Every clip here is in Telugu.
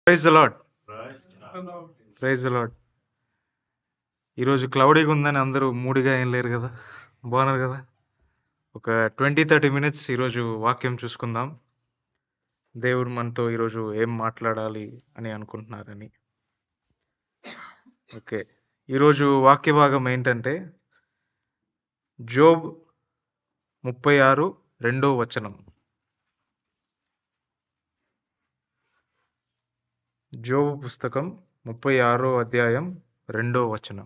Praise the lord. Praise the lord. ఈరోజు క్లౌడీగా ఉందని అందరూ మూడిగా ఏం లేరు కదా, బాగున్నారు కదా. ఒక 20-30 మినిట్స్ ఈరోజు వాక్యం చూసుకుందాం. దేవుడు మనతో ఈరోజు ఏం మాట్లాడాలి అని అనుకుంటున్నారని. ఓకే, ఈరోజు వాక్య భాగం ఏంటంటే జోబ్ 36:2. జోబు పుస్తకం 36:2.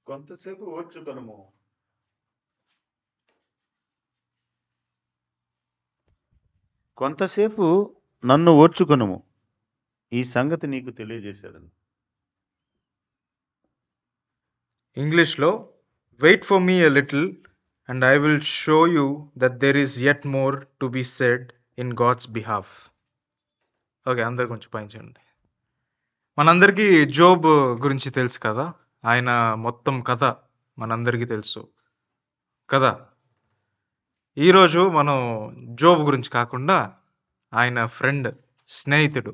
కొంతసేపు ఓర్చుకొనుము, కొంతసేపు నన్ను ఓర్చుకొనుము, ఈ సంగతి నీకు తెలియజేశాడని. ఇంగ్లీష్లో wait for me a little and I will show you that there is yet more to be said in God's behalf. Okay, అందరు కొంచెం పైంచండి. మనందరికీ జోబ్ గురించి తెలుసు కదా, ఆయన మొత్తం కథ మనందరికీ తెలుసు కదా. ఈరోజు మనం జోబ్ గురించి కాకుండా ఆయన ఫ్రెండ్, స్నేహితుడు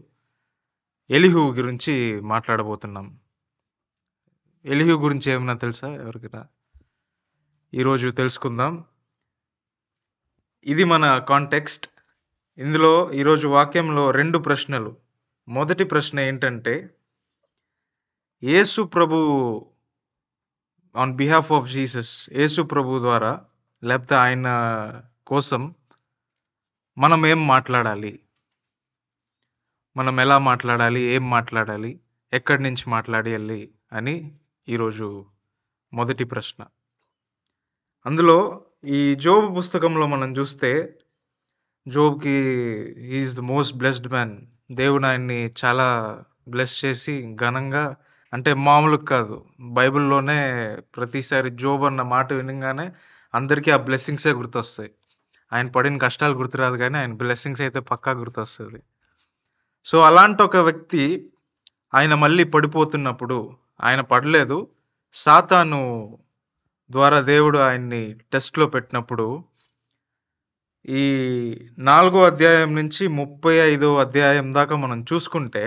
ఎలీహు గురించి మాట్లాడబోతున్నాం. ఎలీహు గురించి ఏమన్నా తెలుసా ఎవరికైనా? ఈరోజు తెలుసుకుందాం. ఇది మన కాంటెక్స్ట్. ఇందులో ఈరోజు వాక్యంలో 2 ప్రశ్నలు. మొదటి ప్రశ్న ఏంటంటే, యేసు ప్రభు ఆన్ బిహాఫ్ ఆఫ్ జీసస్, యేసు ప్రభు ద్వారా లేకపోతే ఆయన కోసం మనం ఏం మాట్లాడాలి, మనం ఎలా మాట్లాడాలి, ఏం మాట్లాడాలి, ఎక్కడి నుంచి మాట్లాడాలి అని ఈరోజు మొదటి ప్రశ్న. అందులో ఈ జోబు పుస్తకంలో మనం చూస్తే జోబ్కి is the most blessed man. దేవుడు ఆయన్ని చాలా బ్లెస్ చేసి ఘనంగా, అంటే మామూలు కాదు, బైబిల్లోనే ప్రతిసారి జోబ్ అన్న మాట వినగానే అందరికీ ఆ బ్లెస్సింగ్సే గుర్తొస్తాయి. ఆయన పడిన కష్టాలు గుర్తురాదు కానీ ఆయన బ్లెస్సింగ్స్ అయితే పక్కా గుర్తొస్తుంది. సో అలాంటి ఒక వ్యక్తి ఆయన మళ్ళీ పడిపోతున్నప్పుడు, ఆయన పడలేదు, సాతాను ద్వారా దేవుడు ఆయన్ని టెస్ట్లో పెట్టినప్పుడు, ఈ 4వ అధ్యాయం నుంచి 35వ అధ్యాయం దాకా మనం చూసుకుంటే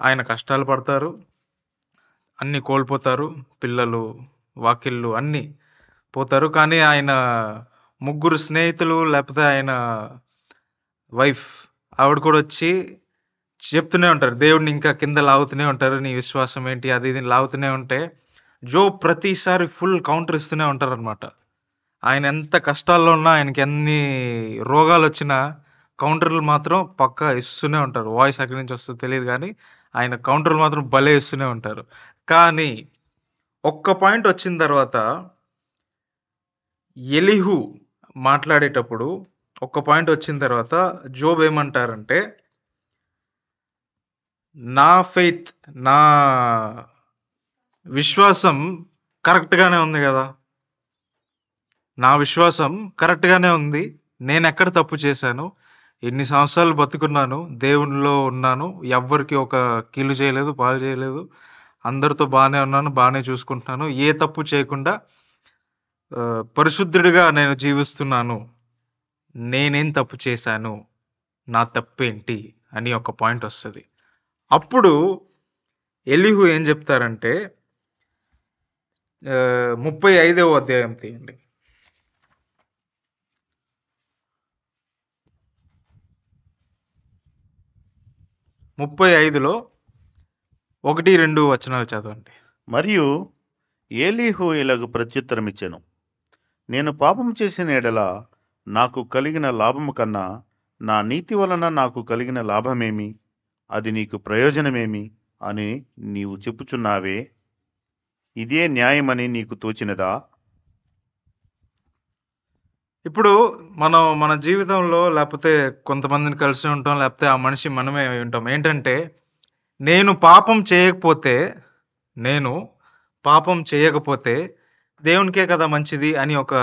ఆయన కష్టాలు పడతారు, అన్నీ కోల్పోతారు, పిల్లలు, వాకిళ్ళు అన్నీ పోతారు. కానీ ఆయన 3 స్నేహితులు లేకపోతే ఆయన వైఫ్ ఆవిడ కూడా వచ్చి చెప్తూనే ఉంటారు, దేవుడిని ఇంకా కింద లాగుతూనే ఉంటారు, నీ విశ్వాసం ఏంటి అది ఇది లాగుతూనే ఉంటే జోబ్ ప్రతిసారి ఫుల్ కౌంటర్ ఇస్తూనే ఉంటారు అనమాట. ఆయన ఎంత కష్టాల్లో ఉన్నా, ఆయనకి ఎన్ని రోగాలు వచ్చినా కౌంటర్లు మాత్రం పక్కా ఇస్తూనే ఉంటారు. వాయిస్ ఎక్కడి నుంచి వస్తుందో తెలియదు కానీ ఆయన కౌంటర్లు మాత్రం భలే ఇస్తూనే ఉంటారు. కానీ ఒక్క పాయింట్ వచ్చిన తర్వాత ఎలీహు మాట్లాడేటప్పుడు ఒక్క పాయింట్ వచ్చిన తర్వాత జోబ్ ఏమంటారంటే, నా ఫెయిత్, నా విశ్వాసం కరెక్ట్గానే ఉంది కదా, నా విశ్వాసం కరెక్ట్గానే ఉంది, నేను ఎక్కడ తప్పు చేశాను, ఎన్ని సంవత్సరాలు బతుకున్నాను, దేవునిలో ఉన్నాను, ఎవ్వరికి ఒక కీలు చేయలేదు, పాలు చేయలేదు, అందరితో బాగానే ఉన్నాను, బాగానే చూసుకుంటున్నాను, ఏ తప్పు చేయకుండా పరిశుద్ధుడిగా నేను జీవిస్తున్నాను, నేనేం తప్పు చేశాను, నా తప్పేంటి అని ఒక పాయింట్ వస్తుంది. అప్పుడు ఎలీహు ఏం చెప్తారంటే, 35వ అధ్యాయం తీయండి. 35లో 1-2 వచనాలు చదవండి. మరియు ఏలీహు ఇలాగు ప్రత్యుత్తరమిచ్చెను, నేను పాపం చేసిన ఎడల నాకు కలిగిన లాభము కన్నా నా నీతి వలన నాకు కలిగిన లాభమేమి, అది నీకు ప్రయోజనమేమి అని నీవు చెప్పుచున్నావే, ఇదే న్యాయమని నీకు తోచినదా? ఇప్పుడు మనం మన జీవితంలో లేకపోతే కొంతమందిని కలిసి ఉంటాం, లేకపోతే ఆ మనిషి మనమే అయి ఉంటాం. ఏంటంటే, నేను పాపం చేయకపోతే దేవునికే కదా మంచిది అని ఒక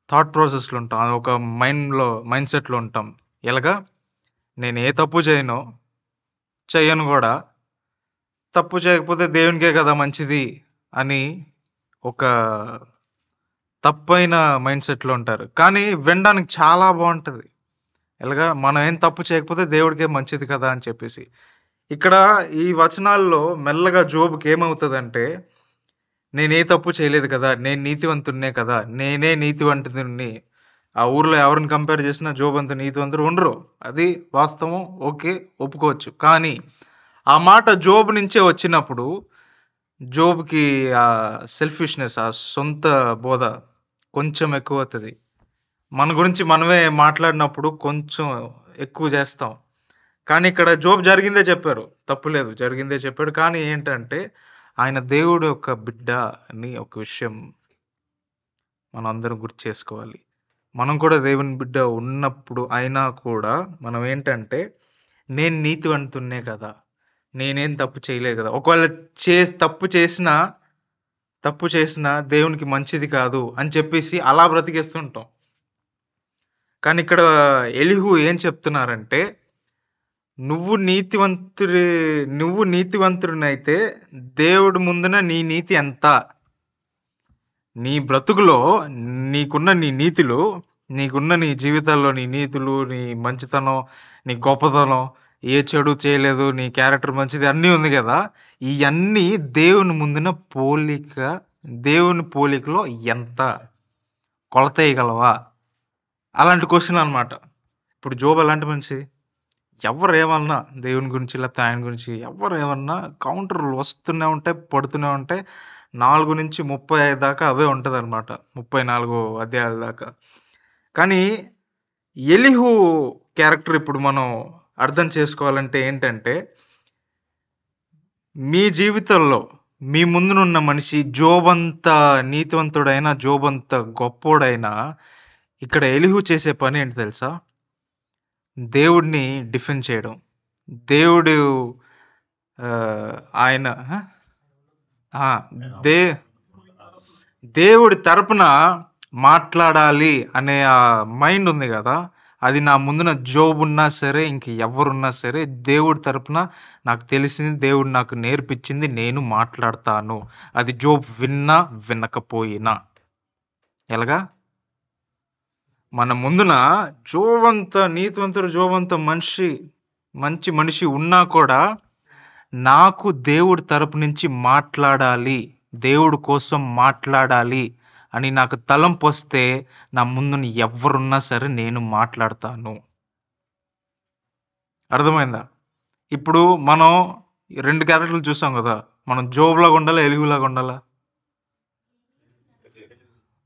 థాట్ ప్రాసెస్లో ఉంటాం, ఒక మైండ్ సెట్లో ఉంటాం. ఎలాగా, నేను ఏ తప్పు చేయను కూడా, తప్పు చేయకపోతే దేవునికే కదా మంచిది అని ఒక తప్పైన మైండ్ సెట్‌లో ఉంటారు. కానీ వినడానికి చాలా బావుంటది. ఎలాగా మనం ఏం తప్పు చేయకపోతే దేవుడికే మంచిది కదా అని చెప్పేసి. ఇక్కడ ఈ వచనాల్లో మెల్లగా జోబ్‌కి ఏమవుతదంటే, నేనే తప్పు చేయలేదు కదా! నేను నీతివంతుడినే కదా! నేనే నీతివంతుడిని. ఆ ఊర్లో ఎవరిని కంపేర్ చేసినా జోబ్ అంత నీతివంతుడు ఉండరు. అది వాస్తవం. ఓకే. ఒప్పుకోవచ్చు. కానీ ఆ మాట జోబ్ నుంచే వచ్చినప్పుడు జోబ్‌కి ఆ సెల్ఫిష్‌నెస్, ఆ సొంత బోధ కొంచెం ఎక్కువవుతది. మన గురించి మనమే మాట్లాడినప్పుడు కొంచెం ఎక్కువ చేస్తాం. కానీ ఇక్కడ జోబ్ జరిగిందే చెప్పారు. తప్పు లేదు. జరిగిందే చెప్పాడు. కానీ ఏంటంటే, ఆయన దేవుడు యొక్క బిడ్డ అని ఒక విషయం మనందరం గుర్తు చేసుకోవాలి. మనం కూడా దేవుని బిడ్డ ఉన్నప్పుడు అయినా కూడా మనం ఏంటంటే, నేను నీతివంతుడినే కదా! నేనేం తప్పు చేయలే కదా! ఒకవేళ తప్పు చేసినా దేవునికి మంచిది కాదు అని చెప్పేసి అలా బ్రతికేస్తుంటాం. కానీ ఇక్కడ ఎలీహు ఏం చెప్తున్నారంటే, నువ్వు నీతివంతుడి నువ్వు నీతివంతుడినైతే దేవుడి ముందున నీ నీతి ఎంత? నీ బ్రతుకులో నీ నీతులు, నీ జీవితాల్లో నీ నీతులు, నీ మంచితనం, నీ గొప్పతనం, ఏ చెడు చేయలేదు, నీ క్యారెక్టర్ మంచిది అన్నీ ఉంది గదా! ఇయన్నీ దేవుని ముందున దేవుని పోలికలో ఎంత? కొలతేయగలవా? అలాంటి క్వెషన్ అన్నమాట. ఇప్పుడు జోబ్ ఎలాంటి మనిషి? ఎవ్వరేమన్నా దేవుని గురించి లేకపోతే ఆయన గురించి ఎవ్వరేమన్నా కౌంటర్‌లు వస్తూనే ఉంటాయి, పడుతూనే ఉంటాయి. 4-35 దాకా అవే ఉంటదనమాట. 34 అధ్యాయాల దాకా. కానీ ఎలీహు క్యారెక్టర్ ఇప్పుడు మనం అర్థం చేసుకోవాలంటే ఏంటంటే, మీ జీవితంలో మీ ముందునున్న మనిషి జోబంత నీతివంతుడైనా, జోబంత గొప్పోడైనా ఇక్కడ ఎలీహు చేసే పనేంటి తెలుసా? దేవుడిని డిఫెండ్ చేయడం. దేవుడు ఆయన ఆ! దే దేవుడి తరపున మాట్లాడాలి అనే ఆ మైండ్ ఉంది గదా! అది నా ముందున జోబున్నా సరే, ఇంక ఎవ్వరున్నా సరే, దేవుడి తరపున నాకు తెలిసింది, దేవుడు నాకు నేర్పించింది నేను మాట్లాడతాను. అది జోబ్ విన్నా, వినకపోయినా. ఎలాగా? మన ముందున జోవంత నీతివంతుడు, జోవంత మంచి మనిషి ఉన్నా కూడా, నాకు దేవుడి తరపు నుంచి మాట్లాడాలి, దేవుడి కోసం మాట్లాడాలి అని నాకు తలంపొస్తే, నా ముందున ఎవ్వరున్నా సరే నేను మాట్లాడతాను. అర్థమైందా? ఇప్పుడు మనం 2 క్యారెక్టర్‌లు చూసాం గదా! మనం జోబ్‌లాగా ఉండాలా? ఎలీహులాగా ఉండాలా?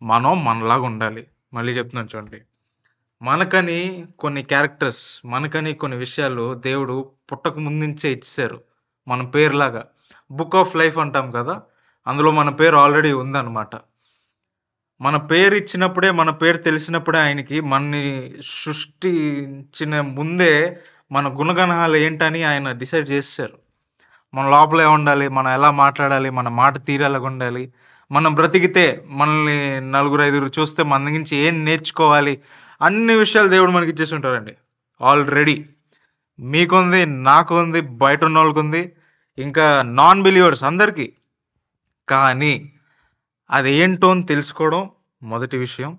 మనం మనలాగా ఉండాలి. మళ్ళీ చెప్తున్నాను చూడండి. మనకని కొన్ని క్యారెక్టర్స్, మనకని కొన్ని విషయాలు దేవుడు పుట్టక ముందు నుంచే ఇచ్చేసారు. మన పేరులాగా. బుక్ ఆఫ్ లైఫ్ అంటాం కదా! అందులో మన పేరు ఆల్రెడీ ఉందన్నమాట. మన పేరు ఇచ్చినప్పుడే, మన పేరు తెలిసినప్పుడే ఆయనకి మనని సృష్టించిన ముందే మన గుణగణాలు ఏంటని ఆయన డిసైడ్ చేసేసారు. మన లోపల ఏముండాలి? మనం ఎలా మాట్లాడాలి? మన మాట తీరు ఎలాగుండాలి? మనం బ్రతికితే మనల్ని నలుగురు, ఐదుగురు చూస్తే మన నుంచి ఏం నేర్చుకోవాలి? అన్ని విషయాలు దేవుడు మనకిచ్చేసి ఉంటారండి. ఆల్రెడీ. మీకుంది, నాకుంది, బయటున్నోళ్ళకుంది, ఇంకా నాన్ బిలీవర్స్ అందరికీ. కానీ అదేంటో అని తెలుసుకోవడం మొదటి విషయం.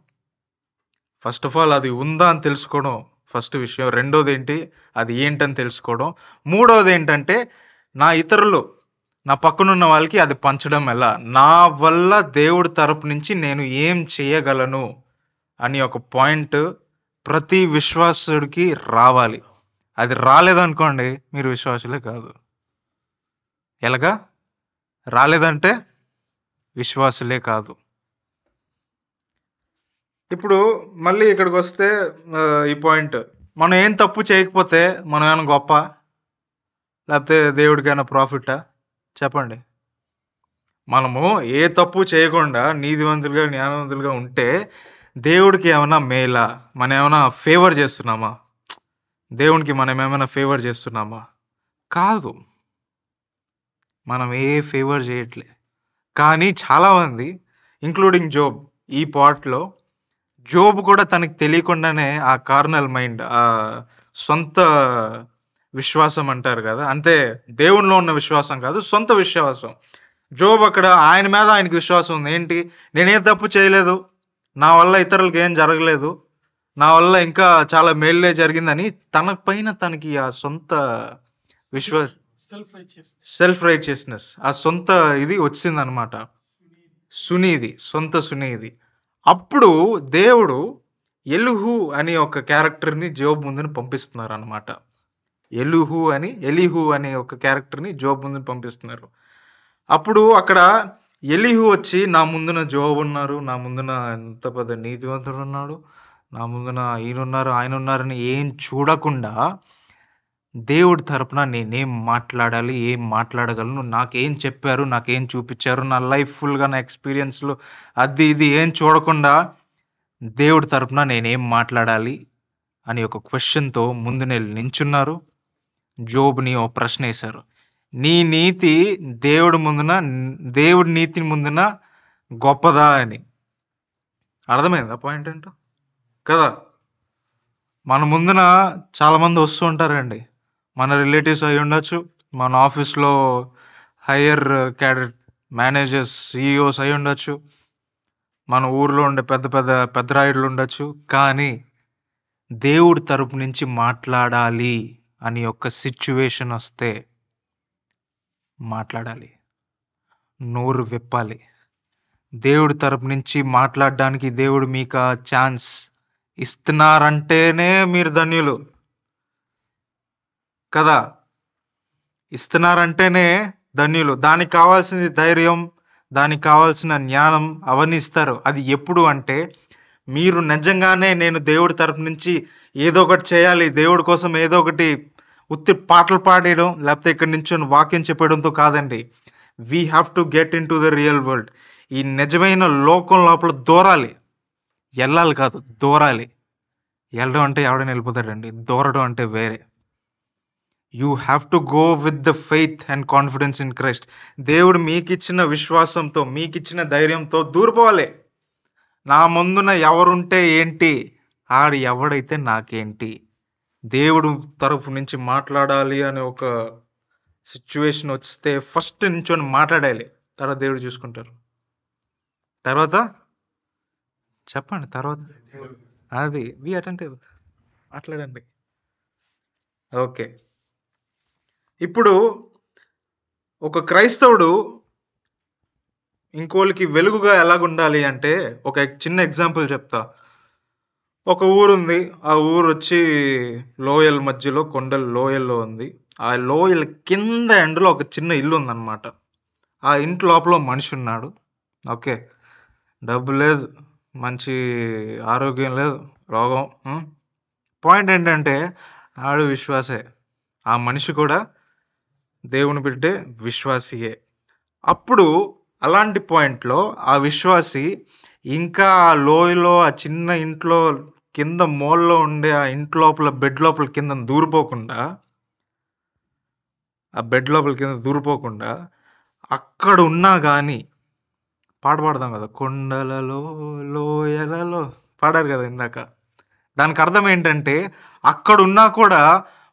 ఫస్ట్ ఆఫ్ ఆల్ అది ఉందా అని తెలుసుకోవడం ఫస్ట్ విషయం. రెండోదేంటి? అది ఏంటని తెలుసుకోవడం. మూడోదేంటంటే నా పక్కనున్న వాళ్ళకి అది పంచడం ఎలా? నా వల్ల దేవుడి తరపు నుంచి నేను ఏం చేయగలను అని ఒక పాయింట్ ప్రతి విశ్వాసుడికి రావాలి. అది రాలేదనుకోండి మీరు విశ్వాసులే కాదు. ఎలాగా? రాలేదంటే విశ్వాసులే కాదు. ఇప్పుడు మళ్ళీ ఇక్కడికొస్తే ఈ పాయింట్. మనం ఏం తప్పు చేయకపోతే మనం ఏమైనా గొప్ప? లేకపోతే దేవుడికైనా ప్రాఫిటా? చెప్పండి. మనము ఏ తప్పు చేయకుండా నీతివంతులుగా, జ్ఞానవంతులుగా ఉంటే దేవుడికి ఏమన్నా మేలా? మనం ఏమైనా ఫేవర్ చేస్తున్నామా? దేవునికి మనం ఏమైనా ఫేవర్ చేస్తున్నామా? కాదు. మనం ఏ ఫేవర్ చేయట్లే. కానీ చాలామంది ఇంక్లూడింగ్ జోబ్ ఈ పార్ట్‌లో జోబ్ కూడా తనకి తెలియకుండానే ఆ కార్నల్ మైండ్, సొంత విశ్వాసం అంటారు కదా, అంతే. దేవునిలో ఉన్న విశ్వాసం కాదు, సొంత విశ్వాసం. జోబ్ అక్కడ ఆయన మీద ఆయనకి విశ్వాసం ఉంది. ఏంటి? నేనేం తప్పు చేయలేదు, నా వల్ల ఇతరులకి ఏం జరగలేదు, నా వల్ల ఇంకా చాలా మేలులే జరిగిందని తన పైన తనకి ఆ సొంత విశ్వ సెల్ఫ్ రైచియస్నెస్, ఆ సొంత ఇది వచ్చిందనమాట. సునీది, సొంత సునీది. అప్పుడు దేవుడు ఎలుహు అనే ఒక క్యారెక్టర్ని జోబ్ ముందుని పంపిస్తున్నారు అనమాట. ఎలిహు అనే ఒక క్యారెక్టర్ని జోబ్ ముందుని పంపిస్తున్నారు. అప్పుడు అక్కడ ఎలిహు వచ్చి, నా ముందున జోబ్ ఉన్నారు, నా ముందున ఎంత పెద్ద నీతివంతుడు ఉన్నాడు, నా ముందున ఈయనున్నారు ఆయన ఉన్నారని ఏం చూడకుండా దేవుడి తరపున నేనేం మాట్లాడాలి, ఏం మాట్లాడగలను, నాకేం చెప్పారు, నాకేం చూపించారు, నా లైఫ్ ఫుల్గా నా ఎక్స్పీరియన్స్లు అది ఇది ఏం చూడకుండా దేవుడి తరపున నేనేం మాట్లాడాలి అని ఒక క్వశ్చన్తో ముందునే నించున్నారు. జోబ్ని ఓ ప్రశ్న వేశారు. నీ నీతి దేవుడి నీతి ముందున గొప్పదా అని. అర్థమైందా పాయింట్ ఏంటో కదా? మన ముందున చాలా మంది వస్తూ ఉంటారండి. మన రిలేటివ్స్ అయి ఉండొచ్చు, మన ఆఫీస్లో హయ్యర్ క్యాడర్ మేనేజర్స్, సిఇఓస్ అయి ఉండొచ్చు, మన ఊర్లో ఉండే పెద్ద పెద్ద పెద్దరాయుడులు ఉండొచ్చు. కానీ దేవుడి తరపు నుంచి మాట్లాడాలి అని ఒక సిచ్యువేషన్ వస్తే మాట్లాడాలి, నోరు విప్పాలి. దేవుడి తరపు నుంచి మాట్లాడడానికి దేవుడు మీకు ఆ ఛాన్స్ ఇస్తున్నారంటేనే మీరు ధన్యులు కదా. ఇస్తున్నారంటేనే ధన్యులు. దానికి కావాల్సింది ధైర్యం, దానికి కావాల్సిన జ్ఞానం అవన్నీ ఇస్తారు. అది ఎప్పుడు అంటే మీరు నిజంగానే నేను దేవుడి తరపు నుంచి ఏదో ఒకటి చేయాలి, దేవుడి కోసం ఏదో ఒకటి ఉత్తి పాటలు పాడేయడం లేకపోతే ఇక్కడి నుంచి వాక్యం చెప్పడంతో కాదండి. We have to get in to the real world. ఈ నిజమైన లోకం లోపల దూరాలి, వెళ్ళాలి కాదు, దూరాలి. వెళ్ళడం అంటే ఎవడైనా వెళ్ళిపోతాడండి, దూరడం అంటే వేరే. You have to go with the faith and confidence in Christ. దేవుడు మీకిచ్చిన విశ్వాసంతో, మీకిచ్చిన ధైర్యంతో దూరిపోవాలి. నా ముందున ఎవరుంటే ఏంటి, ఆడు ఎవడైతే నాకేంటి. దేవుడు తరఫు నుంచి మాట్లాడాలి అనే ఒక సిచ్యువేషన్ వస్తే ఫస్ట్ నించొని మాట్లాడాలి, తర్వాత దేవుడు చూసుకుంటారు. తర్వాత చెప్పండి, తర్వాత అది వి అటెంటివ్, మాట్లాడండి. ఓకే, ఇప్పుడు ఒక క్రైస్తవుడు ఇంకోళ్ళకి వెలుగుగా ఎలాగుండాలి అంటే ఒక చిన్న ఎగ్జాంపుల్ చెప్తా. ఒక ఊరుంది, ఆ ఊరు వచ్చి లోయల మధ్యలో, కొండల లోయల్లో ఉంది. ఆ లోయల కింద ఎండలో ఒక చిన్న ఇల్లు ఉందన్నమాట. ఆ ఇంటి లోపల మనిషి ఉన్నాడు. ఓకే, డబ్బు లేదు, మంచి ఆరోగ్యం లేదు, రోగం. పాయింట్ ఏంటంటే ఆడు విశ్వాసే, ఆ మనిషి కూడా దేవుని బిడ్డే, విశ్వాసియే. అప్పుడు అలాంటి పాయింట్లో ఆ విశ్వాసి ఇంకా ఆ లోయలో, ఆ చిన్న ఇంట్లో కింద మూలలో ఉండే ఆ ఇంటి లోపల, బెడ్ లోపల కింద దూరిపోకుండా, ఆ బెడ్ లోపల కింద దూరిపోకుండా అక్కడ ఉన్నా కానీ, పాట పాడదాం కదా, కొండలలో లోయలలో పాడారు కదా ఇందాక. దానికి అర్థం ఏంటంటే అక్కడున్నా కూడా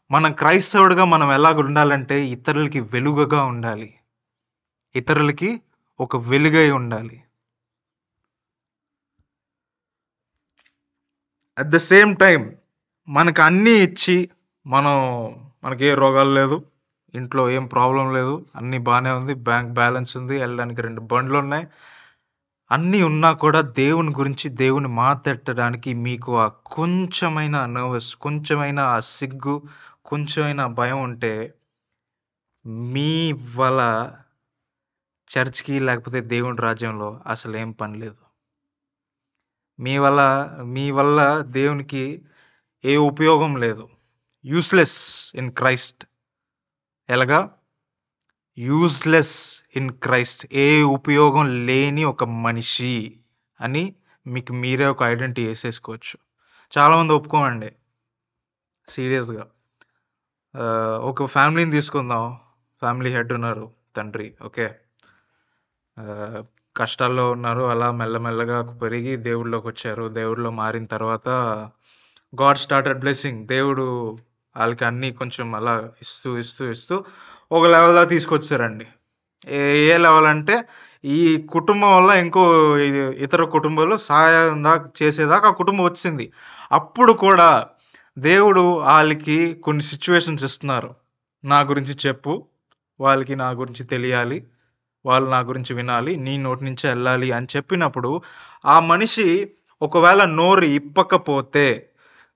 మనం క్రైస్తవుడిగా మనం ఎలాగ ఉండాలంటే ఇతరులకి వెలుగుగా ఉండాలి, ఇతరులకి ఒక వెలుగై ఉండాలి. అట్ ద సేమ్ టైం మనకు అన్నీ ఇచ్చి, మనకి ఏ రోగాలు లేదు, ఇంట్లో ఏం ప్రాబ్లం లేదు, అన్నీ బాగానే ఉంది, బ్యాంక్ బ్యాలెన్స్ ఉంది, వెళ్ళడానికి 2 బండ్లు ఉన్నాయి, అన్నీ ఉన్నా కూడా దేవుని గురించి, దేవుని మాట్లాడటానికి మీకు ఆ కొంచెమైన నర్వస్, కొంచెమైన ఆ సిగ్గు, కొంచెమైన భయం ఉంటే మీ వల్ల చర్చ్కి లేకపోతే దేవుని రాజ్యంలో అసలు ఏం పని లేదు. మీ వల్ల దేవునికి ఏ ఉపయోగం లేదు. Useless in Christ. ఎలాగా? యూస్లెస్ ఇన్ క్రైస్ట్, ఏ ఉపయోగం లేని ఒక మనిషి అని మీకు మీరే ఒక ఐడెంటిటీ వేసేసుకోవచ్చు. చాలామంది ఒప్పుకోమండి సీరియస్గా. ఒక ఫ్యామిలీని తీసుకుందాం, ఫ్యామిలీ హెడ్ ఉన్నారు, తండ్రి. ఓకే, కష్టాల్లో ఉన్నారు, అలా మెల్లమెల్లగా పెరిగి దేవుళ్ళలోకి వచ్చారు. దేవుళ్ళలో మారిన తర్వాత గాడ్ స్టార్టెడ్ బ్లెస్సింగ్. దేవుడు వాళ్ళకి అన్నీ కొంచెం అలా ఇస్తూ ఇస్తూ ఇస్తూ ఒక లెవెల్ దాకా తీసుకొచ్చారండి. ఏ ఏ లెవెల్ అంటే ఈ కుటుంబం వల్ల ఇంకో ఇతర కుటుంబాలు సహాయం దాకా చేసేదాకా ఆ కుటుంబం వచ్చింది. అప్పుడు కూడా దేవుడు వాళ్ళకి కొన్ని సిచ్యువేషన్స్ ఇస్తున్నారు. నా గురించి చెప్పు, వాళ్ళకి నా గురించి తెలియాలి, వాళ్ళు నా గురించి వినాలి, నీ నోటి నుంచే వెళ్ళాలి అని చెప్పినప్పుడు ఆ మనిషి ఒకవేళ నోరు ఇప్పకపోతే,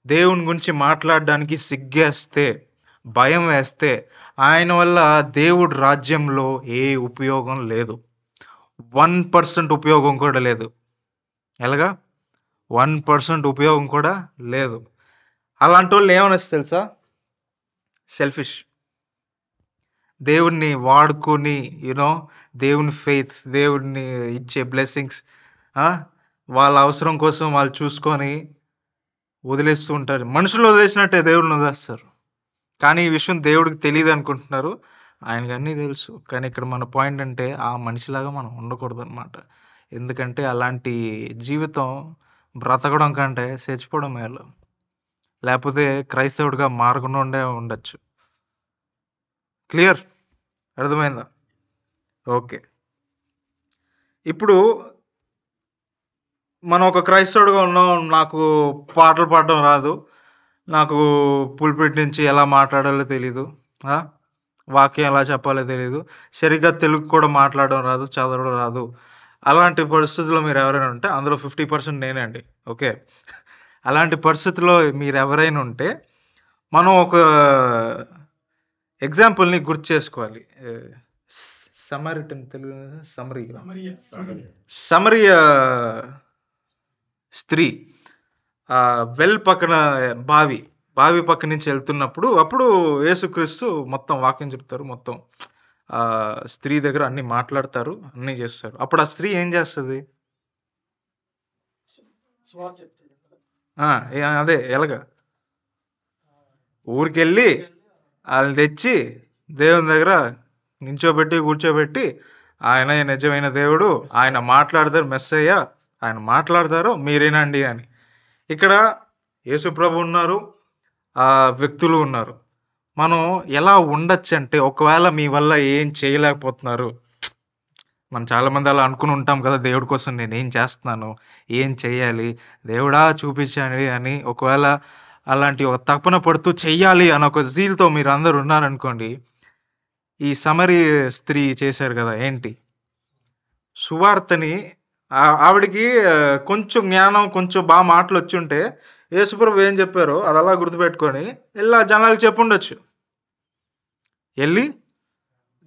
దేవుని గురించి మాట్లాడడానికి సిగ్గేస్తే, భయం వేస్తే, ఆయన వల్ల దేవుడి రాజ్యంలో ఏ ఉపయోగం లేదు. 1% ఉపయోగం కూడా లేదు. ఎలాగా? 1% ఉపయోగం కూడా లేదు. అలాంటోళ్ళు ఏమనొచ్చు తెలుసా? సెల్ఫిష్. దేవుడిని వాడుకొని దేవుని ఫెయిత్, దేవుడిని ఇచ్చే బ్లెస్సింగ్స్ వాళ్ళ అవసరం కోసం వాళ్ళు చూసుకొని వదిలేస్తూ ఉంటారు. మనుషులు వదిలేసినట్టే దేవుడిని వదిలేస్తారు. కానీ ఈ విషయం దేవుడికి తెలియదు అనుకుంటున్నారు. ఆయనకు అన్నీ తెలుసు. కానీ ఇక్కడ మన పాయింట్ అంటే ఆ మనిషిలాగా మనం ఉండకూడదు అనమాట. ఎందుకంటే అలాంటి జీవితం బ్రతకడం కంటే చచ్చిపోవడం మేలు. లేకపోతే క్రైస్తవుడిగా మారకుండా ఉండొచ్చు. క్లియర్? అర్థమైందా? ఓకే. ఇప్పుడు మనం ఒక క్రైస్తవుడిగా ఉన్నాం. నాకు పాటలు పాడడం రాదు. నాకు పుల్పిట్ నుంచి ఎలా మాట్లాడాలో తెలీదు. వాక్యం ఎలా చెప్పాలో తెలీదు. సరిగ్గా తెలుగు కూడా మాట్లాడడం రాదు, చదవడం రాదు. అలాంటి పరిస్థితుల్లో మీరు ఎవరైనా ఉంటే అందులో 50% నేనే అండి. ఓకే. అలాంటి పరిస్థితుల్లో మీరు ఎవరైనా ఉంటే మనం ఒక ఎగ్జాంపుల్ని గుర్తు చేసుకోవాలి. సమరిటన్ తెలుగు సమరియ స్త్రీ వెల్ పక్కన బావి పక్క నుంచి వెళ్తున్నప్పుడు అప్పుడు యేసుక్రీస్తు మొత్తం వాక్యం చెప్తారు. మొత్తం స్త్రీ దగ్గర అన్ని మాట్లాడతారు, అన్ని చేస్తారు. అప్పుడు ఆ స్త్రీ ఏం చేస్తుంది? అదే ఎలాగా ఊరికెళ్ళి వాళ్ళని తెచ్చి దేవుని దగ్గర నించోబెట్టి కూర్చోబెట్టి ఆయన నిజమైన దేవుడు, ఆయన మాట్లాడతారు, మెస్సయ్య ఆయన మాట్లాడతారు, మీరేనండి అని. ఇక్కడ యేసుప్రభు ఉన్నారు, ఆ వ్యక్తులు ఉన్నారు. మనం ఎలా ఉండొచ్చు అంటే ఒకవేళ మీ వల్ల ఏం చేయలేకపోతున్నారు, మనం చాలా మంది అలా అనుకుని ఉంటాం కదా, దేవుడి కోసం నేను ఏం చేస్తున్నాను, ఏం చెయ్యాలి, దేవుడా చూపించండి అని. ఒకవేళ అలాంటి ఒక తపన పడుతూ చెయ్యాలి అని ఒక జీల్తో మీరు అందరు ఉన్నారనుకోండి, ఈ సమరీ స్త్రీ చేశారు కదా, ఏంటి సువార్తని ఆవిడికి కొంచెం జ్ఞానం, కొంచెం బాగా మాటలు వచ్చి ఉంటే యేసుప్రభు ఏం చెప్పారో అది అలా గుర్తుపెట్టుకొని వెళ్ళి జనాలకి చెప్పుండొచ్చు, వెళ్ళి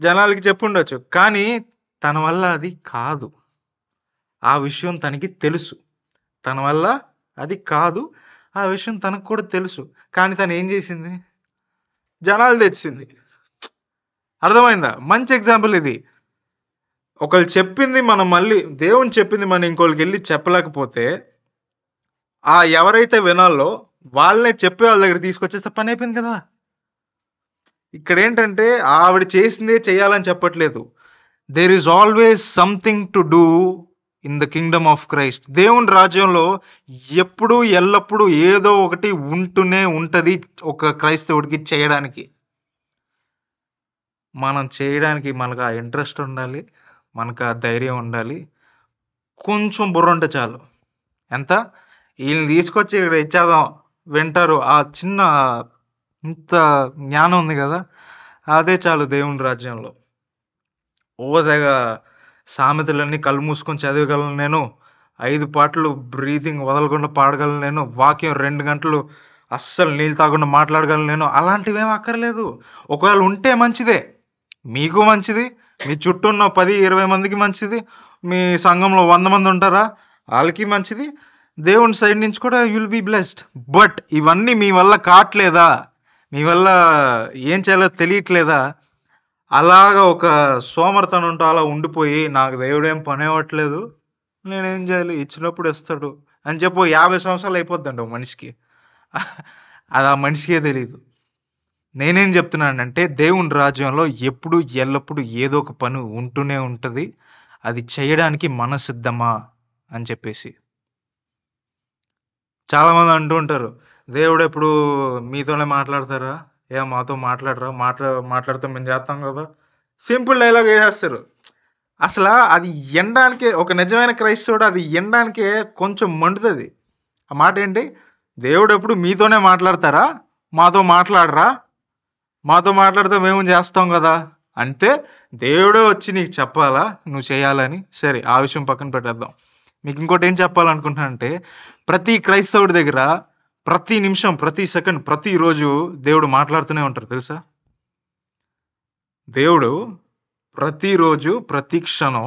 జనాలకి చెప్పుండొచ్చు. కానీ తన వల్ల అది కాదు. ఆ విషయం తనకి తెలుసు. తన వల్ల అది కాదు, ఆ విషయం తనకు కూడా తెలుసు. కానీ తను ఏం చేసింది? జనాలు తెచ్చింది. అర్థమైందా? మంచి ఎగ్జాంపుల్ ఇది. ఒకళ్ళు చెప్పింది మనం మళ్ళీ, దేవుని చెప్పింది మనం ఇంకోళ్ళకి వెళ్ళి చెప్పలేకపోతే ఎవరైతే వినాలో వాళ్ళనే చెప్పే వాళ్ళ దగ్గర తీసుకొచ్చేస్తే పని అయిపోయింది కదా. ఇక్కడ ఏంటంటే ఆవిడ చేసిందే చేయాలని చెప్పట్లేదు. There is always something to do in the kingdom of Christ. దేవుని రాజ్యంలో ఎప్పుడు ఎల్లప్పుడూ ఏదో ఒకటి ఉంటూనే ఉంటది ఒక క్రైస్తవుడికి చేయడానికి. మనం చేయడానికి మనకు ఆ ఇంట్రెస్ట్ ఉండాలి, మనకు ఆ ధైర్యం ఉండాలి, కొంచెం బుర్ర ఉంటే చాలు. ఎంత? వీళ్ళని తీసుకొచ్చి ఇక్కడ ఇచ్చేద్దాం, వింటారు, ఆ చిన్న ఇంత జ్ఞానం ఉంది కదా, అదే చాలు దేవుని రాజ్యంలో. తెగ సామెతలన్నీ కళ్ళు మూసుకొని చదవగలను నేను, 5 పాటలు బ్రీతింగ్ వదలకుండా పాడగలను నేను, వాక్యం 2 గంటలు అస్సలు నీళ్ళు తాగకుండా మాట్లాడగలను నేను. అలాంటివేం అక్కర్లేదు. ఒకవేళ ఉంటే మంచిదే, మీకు మంచిది, మీ చుట్టూ ఉన్న 10-20 మందికి మంచిది, మీ సంఘంలో 100 మంది ఉంటారా వాళ్ళకి మంచిది, దేవుని సైడ్ నుంచి కూడా యుల్ బి బ్లెస్డ్. బట్ ఇవన్నీ మీ వల్ల కావట్లేదా, మీ వల్ల ఏం చేయాలో తెలియట్లేదా, అలాగా ఒక సోమర్తనంతో అలా ఉండిపోయి నాకు దేవుడు ఏం పని ఇవ్వట్లేదు, నేనేం చేయాలి, ఇచ్చినప్పుడు ఇస్తాడు అని చెప్పి 50 సంవత్సరాలు అయిపోద్దండి ఒక మనిషికి. అది ఆ మనిషికే తెలియదు. నేనేం చెప్తున్నానంటే దేవుని రాజ్యంలో ఎప్పుడు ఎల్లప్పుడు ఏదో ఒక పని ఉంటూనే ఉంటుంది. అది చేయడానికి మన సిద్ధమా అని చెప్పేసి. చాలామంది అంటూ ఉంటారు, దేవుడు ఎప్పుడు మీతోనే మాట్లాడతారా? మాతో మాట్లాడరా? మాట్లాడితే మేము చేస్తాం కదా! సింపుల్ డైలాగ్ వేసేస్తారు. అసలు అది వినడానికే, ఒక నిజమైన క్రైస్తవుడు అది వినడానికే కొంచెం మండుతుంది. ఆ మాట ఏంటి? దేవుడు ఎప్పుడు మీతోనే మాట్లాడతారా? మాతో మాట్లాడరా? మాతో మాట్లాడితే మేము చేస్తాం కదా! అంటే దేవుడే వచ్చి నీకు చెప్పాలా నువ్వు చేయాలని? సరే, ఆ విషయం పక్కన పెట్టేద్దాం. మీకు ఇంకోటి ఏం చెప్పాలనుకుంటున్నానంటే, ప్రతి క్రైస్తవుడి దగ్గర ప్రతి నిమిషం, ప్రతి సెకండ్, ప్రతిరోజు దేవుడు మాట్లాడుతూనే ఉంటారు తెలుసా? దేవుడు ప్రతిరోజు, ప్రతి క్షణం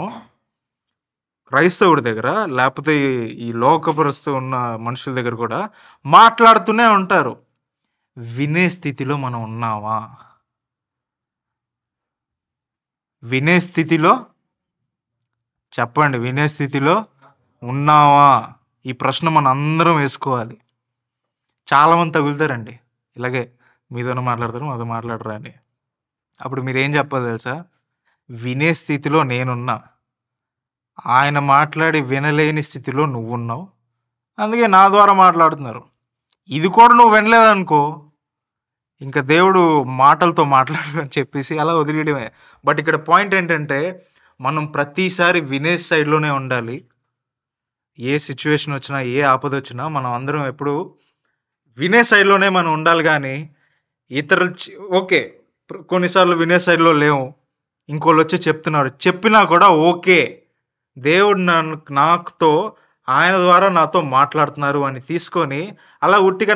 క్రైస్తవుడి దగ్గర, లేకపోతే ఈ లోకపరుస్తూ ఉన్న మనుషుల దగ్గర కూడా మాట్లాడుతూనే ఉంటారు. వినే స్థితిలో మనం ఉన్నామా? వినే స్థితిలో చెప్పండి, వినే స్థితిలో ఉన్నావా? ఈ ప్రశ్న మనం అందరం వేసుకోవాలి. చాలా మంది తగులుతారండి ఇలాగే, మీతోనే మాట్లాడతారు, మాతో మాట్లాడరా అని. అప్పుడు మీరేం చెప్పాలి తెలుసా? వినే స్థితిలో నేనున్నా, ఆయన మాట్లాడి వినలేని స్థితిలో నువ్వున్నావు, అందుకే నా ద్వారా మాట్లాడుతున్నారు. ఇది కూడా నువ్వు వినలేదనుకో, ఇంకా దేవుడు మాటలతో మాట్లాడు అని చెప్పేసి అలా వదిలేయడమే. బట్ ఇక్కడ పాయింట్ ఏంటంటే, మనం ప్రతిసారి వినే సైడ్లోనే ఉండాలి. ఏ సిచ్యువేషన్ వచ్చినా, ఏ ఆపద వచ్చినా మనం అందరం ఎప్పుడు వినే సైడ్లోనే మనం ఉండాలి. కానీ ఇతరులు ఓకే, కొన్నిసార్లు వినే సైడ్లో లేవు, ఇంకోళ్ళు వచ్చి చెప్తున్నారు, చెప్పినా కూడా ఓకే, దేవుడు నాతో ఆయన ద్వారా నాతో మాట్లాడుతున్నారు అని తీసుకొని అలా ఉట్టిగా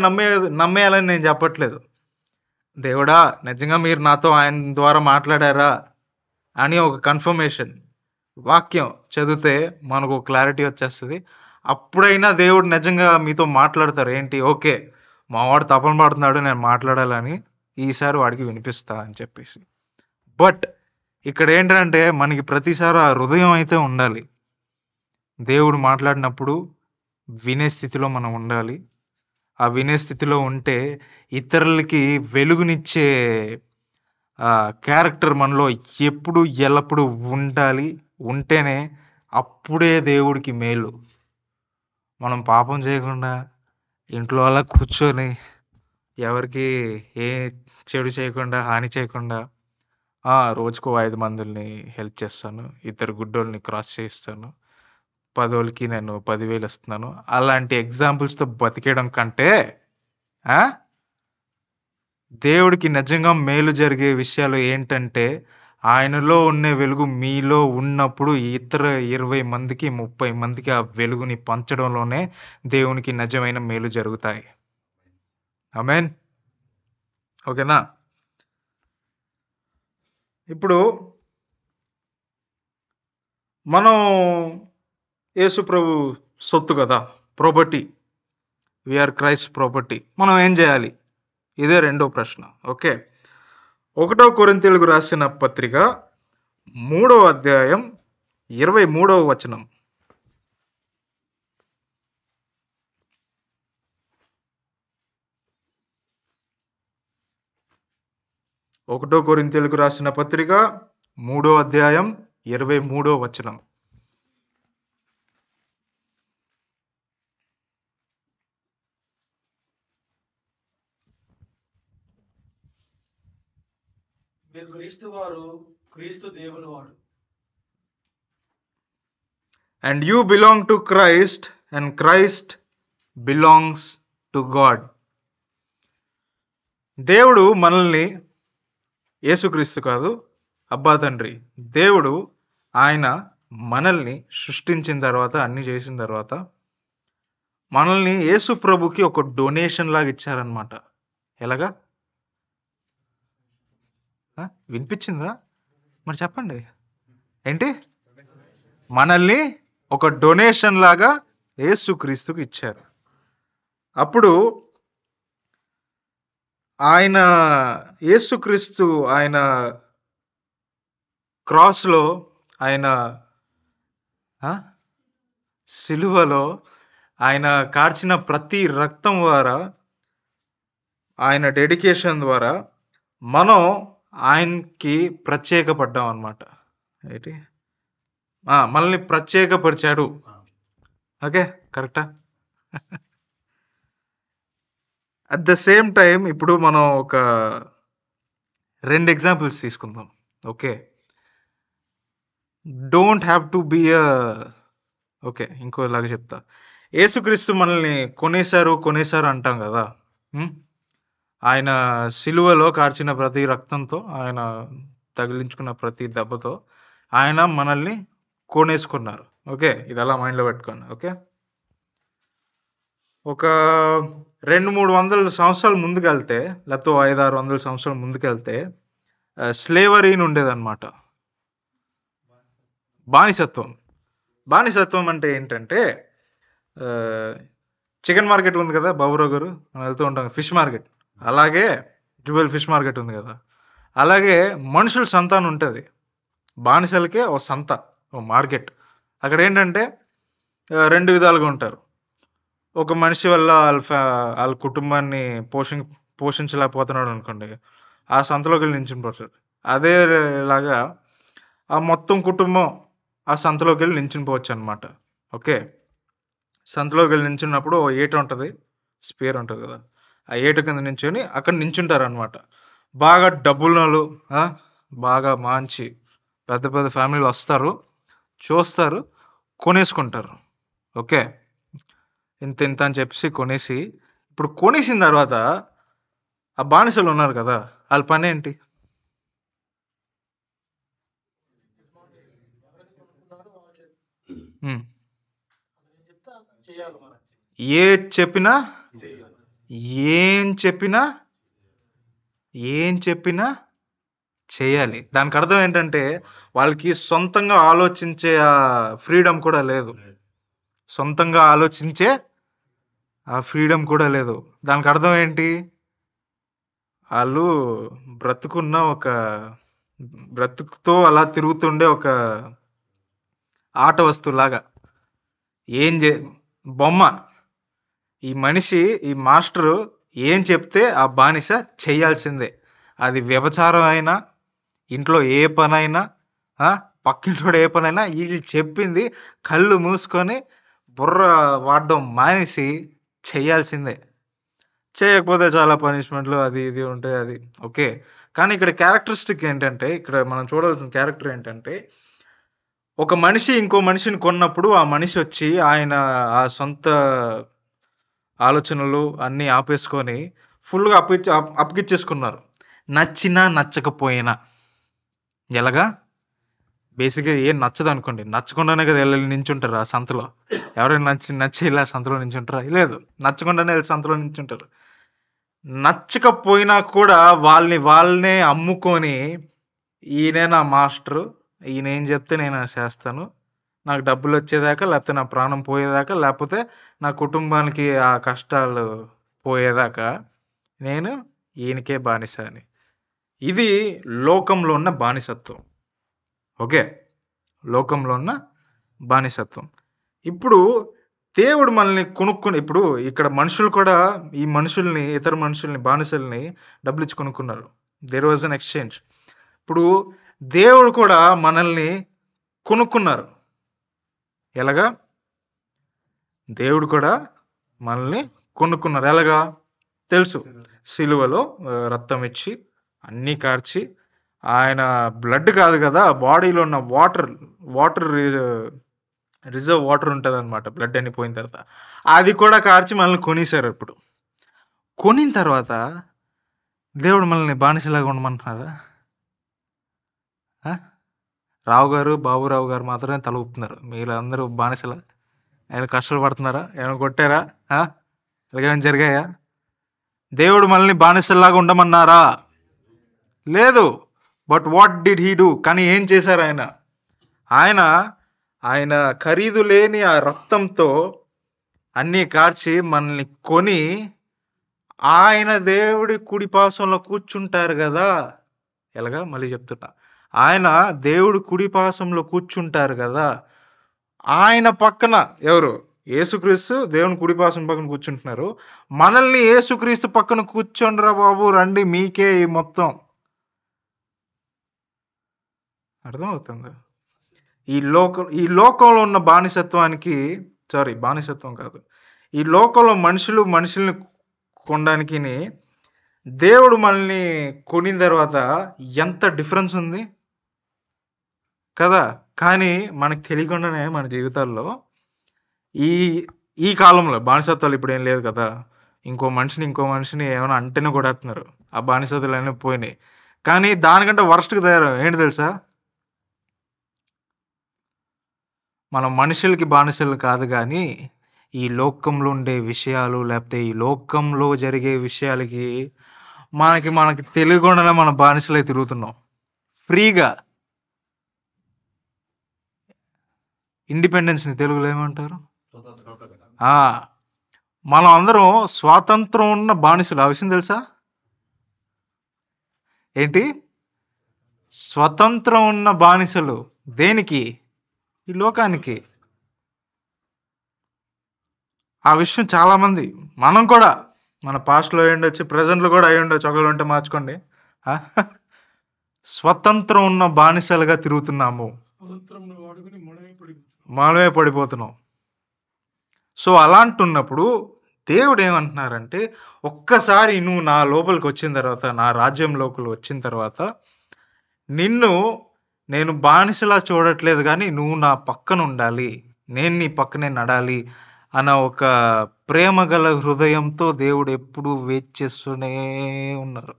నమ్మేయాలని నేను చెప్పట్లేదు. దేవుడా, నిజంగా మీరు నాతో ఆయన ద్వారా మాట్లాడారా అని ఒక కన్ఫర్మేషన్ వాక్యం చదివితే మనకు క్లారిటీ వచ్చేస్తుంది. అప్పుడైనా దేవుడు నిజంగా మీతో మాట్లాడతారు. ఏంటి, ఓకే, మావాడు తపన పడుతున్నాడు నేను మాట్లాడాలని, ఈసారి వాడికి వినిపిస్తా అని చెప్పేసి. బట్ ఇక్కడ ఏంటంటే, మనకి ప్రతిసారి ఆ హృదయం అయితే ఉండాలి. దేవుడు మాట్లాడినప్పుడు వినే స్థితిలో మనం ఉండాలి. ఆ వినే స్థితిలో ఉంటే ఇతరులకి వెలుగునిచ్చే క్యారెక్టర్ మనలో ఎప్పుడు ఎల్లప్పుడూ ఉండాలి. ఉంటేనే అప్పుడే దేవుడికి మేలు. మనం పాపం చేయకుండా ఇంట్లో అలా కూర్చొని ఎవరికి ఏ చెడు చేయకుండా, హాని చేయకుండా, రోజుకో 5 మందిని హెల్ప్ చేస్తాను, ఇద్దరు గుడ్డోళ్ళని క్రాస్ చేయిస్తాను, 10 నేను 10,000 ఇస్తున్నాను, అలాంటి ఎగ్జాంపుల్స్తో బతికేయడం కంటే దేవుడికి నిజంగా మేలు జరిగే విషయాలు ఏంటంటే, ఆయనలో ఉన్న వెలుగు మీలో ఉన్నప్పుడు ఇతర 20 మందికి, 30 మందికి ఆ వెలుగుని పంచడంలోనే దేవునికి నిజమైన మేలు జరుగుతాయి. ఆమేన్. ఓకేనా? ఇప్పుడు మనం యేసు ప్రభు సొత్తు కదా, ప్రాపర్టీ. We are Christ property. మనం ఏం చేయాలి? ఇదే రెండో ప్రశ్న. ఓకే, 1 కొరింథీయులకు రాసిన పత్రిక 3వ అధ్యాయం 23వ వచనం. ఒకటో కొరింథీయులకు రాసిన పత్రిక 3వ అధ్యాయం 23వ వచనం. మీరు క్రీస్తు వారు, క్రీస్తు దేవుని వాడు. And you belong to Christ and Christ belongs to God. దేవుడు మనల్ని, యేసుక్రీస్తు కాదు, అబ్బా తండ్రి దేవుడు, ఆయన మనల్ని సృష్టించిన తర్వాత, అన్ని చేసిన తర్వాత మనల్ని యేసు ప్రభుకి ఒక డొనేషన్ లాగా ఇచ్చారనమాట. ఎలాగా? వినిపించిందా? మరి చెప్పండి ఏంటి? మనల్ని ఒక డొనేషన్ లాగా యేసుక్రీస్తుకి ఇచ్చారు. అప్పుడు ఆయన యేసుక్రీస్తు ఆయన క్రాస్లో, ఆయన సిలువలో ఆయన కార్చిన ప్రతి రక్తం ద్వారా, ఆయన డెడికేషన్ ద్వారా మనం ఆయనకి ప్రత్యేకపడ్డాం అనమాట. ఏంటి? మనల్ని ప్రత్యేకపరిచాడు. ఓకే, కరెక్టా? అట్ ద సేమ్ టైం ఇప్పుడు మనం ఒక 2 ఎగ్జాంపుల్స్ తీసుకుందాం. Okay. Don't have to be okay. ఇంకోలాగా చెప్తా. యేసుక్రీస్తు మనల్ని కొనేశారు అంటాం కదా! హ్మ్. ఆయన సిలువలో కార్చిన ప్రతి రక్తంతో, ఆయన తగిలించుకున్న ప్రతి దెబ్బతో ఆయన మనల్ని కొనేసుకున్నారు. ఓకే. ఇది అలా మైండ్‌లో పెట్టుకోండి. ఓకే. ఒక 200, 300 సంవత్సరాలు ముందుకెళ్తే, లేకపోతే 500, 600 సంవత్సరాలు ముందుకెళ్తే స్లేవరీ అని ఉండేదన్నమాట. బానిసత్వం. బానిసత్వం అంటే ఏంటంటే చికెన్ మార్కెట్ ఉంది కదా బాబురావు గారు, మనం వెళ్తూ ఉంటాం ఫిష్ మార్కెట్. అలాగే జువెల్ ఫిష్ మార్కెట్ ఉంది కదా, అలాగే మనుషుల సంత అని ఉంటుంది. బానిసలకే ఓ సంత, ఓ మార్కెట్. అక్కడ ఏంటంటే 2 విధాలుగా ఉంటారు. ఒక మనిషి వల్ల వాళ్ళ కుటుంబాన్ని పోషించలేకపోతున్నాడు అనుకోండి, ఆ సంతలోకి వెళ్ళి నించుని పోతాడు. అదే లాగా ఆ మొత్తం కుటుంబం ఆ సంతలోకి వెళ్ళి నించుని పోవచ్చు అనమాట. ఓకే. సంతలోకి వెళ్ళి నించున్నప్పుడు ఓ ఏట ఉంటుంది, స్పేర్ ఉంటుంది కదా, ఆ ఏట కింద నించుని అక్కడ నించుంటారు అనమాట. బాగా డబ్బులు బాగా మంచి పెద్ద పెద్ద ఫ్యామిలీలు వస్తారు, చూస్తారు, కొనేసుకుంటారు. ఓకే. ఇంత ఇంత అని చెప్పేసి కొనేసి, ఇప్పుడు కొనేసిన తర్వాత ఆ బానిసలు ఉన్నారు కదా, వాళ్ళ పని ఏంటి? ఉమ్. ఏం చెప్పినా ఏం చెప్పినా చేయాలి. దానికి అర్థం ఏంటంటే వాళ్ళకి సొంతంగా ఆలోచించే ఫ్రీడమ్ కూడా లేదు. సొంతంగా ఆలోచించే ఆ ఫ్రీడమ్ కూడా లేదు. దానికి అర్థం ఏంటి? వాళ్ళు బ్రతుకుతో అలా తిరుగుతుండే ఒక ఆట వస్తువులాగా, బొమ్మ. ఈ మనిషి, ఈ మాస్టరు ఏం చెప్తే ఆ బానిస చేయాల్సిందే. అది వ్యభిచారం అయినా, ఇంట్లో ఏ పనైనా, పక్కింటోడు ఏ పనైనా వీళ్ళు చెప్పింది కళ్ళు మూసుకొని బుర్ర వాడడం మానేసి చేయాల్సిందే. చేయకపోతే చాలా పనిష్మెంట్లు అది ఇది ఉంటాయి. అది ఓకే. కానీ ఇక్కడ క్యారెక్టరిస్టిక్ ఏంటంటే, ఇక్కడ మనం చూడాల్సిన క్యారెక్టర్ ఏంటంటే, ఒక మనిషి ఇంకో మనిషిని కొన్నప్పుడు ఆ మనిషి వచ్చి ఆయన ఆ సొంత ఆలోచనలు అన్నీ ఆపేసుకొని ఫుల్గా అప్పగిచ్చేసుకున్నారు. నచ్చినా నచ్చకపోయినా. ఎలాగా? బేసిక్గా ఏం నచ్చదు అనుకోండి, నచ్చకుండానే కదా వెళ్ళి నించుంటారు ఆ సంతలో. ఎవరైనా నచ్చి ఇలా సంతలో నించుంటారా? లేదు, నచ్చకుండానే వెళ్ళి సంతలో నించుంటారు. నచ్చకపోయినా కూడా వాళ్ళనే అమ్ముకొని, ఈయనే నా మాస్టరు, ఈయన ఏం చెప్తే నేను చేస్తాను, నాకు డబ్బులు వచ్చేదాకా, లేకపోతే నా ప్రాణం పోయేదాకా, లేకపోతే నా కుటుంబానికి ఆ కష్టాలు పోయేదాకా నేను ఈయనకే బానిస అని. ఇది లోకంలో ఉన్న బానిసత్వం. ఓకే. లోకంలో ఉన్న బానిసత్వం. ఇప్పుడు దేవుడు మనల్ని కొనుక్కుని, ఇప్పుడు ఇక్కడ మనుషులు కూడా ఈ మనుషుల్ని, ఇతర మనుషుల్ని, బానిసల్ని డబ్బులు ఇచ్చి కొనుక్కున్నారు. There was an exchange. ఇప్పుడు దేవుడు కూడా మనల్ని కొనుక్కున్నారు. ఎలాగా? దేవుడు కూడా మనల్ని కొనుక్కున్నారు. ఎలాగా? తెలుసు. సిలువలో రక్తం ఇచ్చి, అన్నీ కార్చి, ఆయన బ్లడ్ కాదు కదా, బాడీలో ఉన్న వాటర్ రిజర్వ్ వాటర్ ఉంటుంది అనమాట, బ్లడ్ అని పోయిన తర్వాత అది కూడా కార్చి మనల్ని కొనేశారు. ఇప్పుడు కొనిన తర్వాత దేవుడు మనల్ని బానిసలాగా ఉండమంటున్నారా? బాబురావు గారు మాత్రమే తల ఊపుతున్నారు. మీరు అందరూ బానిసల. ఆయన కష్టాలు పడుతున్నారా? ఏమైనా కొట్టారా? ఇలాగేమైనా జరిగాయా? దేవుడు మనల్ని బానిసల్లాగా ఉండమన్నారా? లేదు. But what did he do? కానీ ఏం చేశారు ఆయన ఖరీదు లేని ఆ రక్తంతో అన్నీ కార్చి మనల్ని కొని, ఆయన దేవుడి కుడిపార్శ్వంలో కూర్చుంటారు కదా. ఎలాగా? మళ్ళీ చెప్తున్నా. ఆయన దేవుడి కుడిపార్శ్వంలో కూర్చుంటారు కదా. ఆయన పక్కన ఎవరు? యేసుక్రీస్తు దేవుని కుడిపార్శ్వం పక్కన కూర్చుంటున్నారు. మనల్ని యేసుక్రీస్తు పక్కన కూర్చోండిరా బాబు, రండి, మీకే ఈ మొత్తం. అర్థమవుతుంది? ఈ లోకంలో ఉన్న బానిసత్వం కాదు, ఈ లోకంలో మనుషుల్ని కొనడానికి దేవుడు మనల్ని కొనిన తర్వాత ఎంత డిఫరెన్స్ ఉంది కదా. కానీ మనకు తెలియకుండానే మన జీవితాల్లో ఈ ఈ కాలంలో బానిసత్వాలు ఇప్పుడు ఏం లేదు కదా. ఇంకో మనిషిని ఏమైనా అంటేనే కొడేస్తున్నారు. ఆ బానిసత్వాలు అన్నీ పోయినాయి. కానీ దానికంటే వరస్ట్గా తయారు ఏంటి తెలుసా, మనం మనుషులకి బానిసలు కాదు కానీ ఈ లోకంలో ఉండే విషయాలు లేకపోతే ఈ లోకంలో జరిగే విషయాలకి మనకి తెలియకుండానే మన బానిసలై తిరుగుతున్నాం ఫ్రీగా. ఇండిపెండెన్స్ని తెలుగులో ఏమంటారు? ఆ, మనం అందరం స్వాతంత్రం ఉన్న బానిసలు. ఆ విషయం తెలుసా? ఏంటి? స్వతంత్రం ఉన్న బానిసలు. దేనికి? ఈ లోకానికి. ఆ విషయం చాలా మంది, మనం కూడా, మన పాస్ట్లో అయి ఉండొచ్చు, ప్రజెంట్లో కూడా అయి ఉండొచ్చు, ఒకళ్ళు ఉంటే మార్చుకోండి. ఆ? స్వతంత్రం ఉన్న బానిసలుగా తిరుగుతున్నాము, స్వతంత్రంను వాడుకొని మనమే పడిపోతున్నాం. సో అలాంటున్నప్పుడు దేవుడు ఏమంటున్నారంటే, ఒక్కసారి నువ్వు నా లోపలికి వచ్చిన తర్వాత, నా రాజ్యంలోకి వచ్చిన తర్వాత, నిన్ను నేను బానిసలా చూడట్లేదు కానీ నువ్వు నా పక్కన ఉండాలి, నేను నీ పక్కనే నడాలి అన్న ఒక ప్రేమ గల హృదయంతో దేవుడు ఎప్పుడు వెయిట్ చేస్తూనే ఉన్నారు.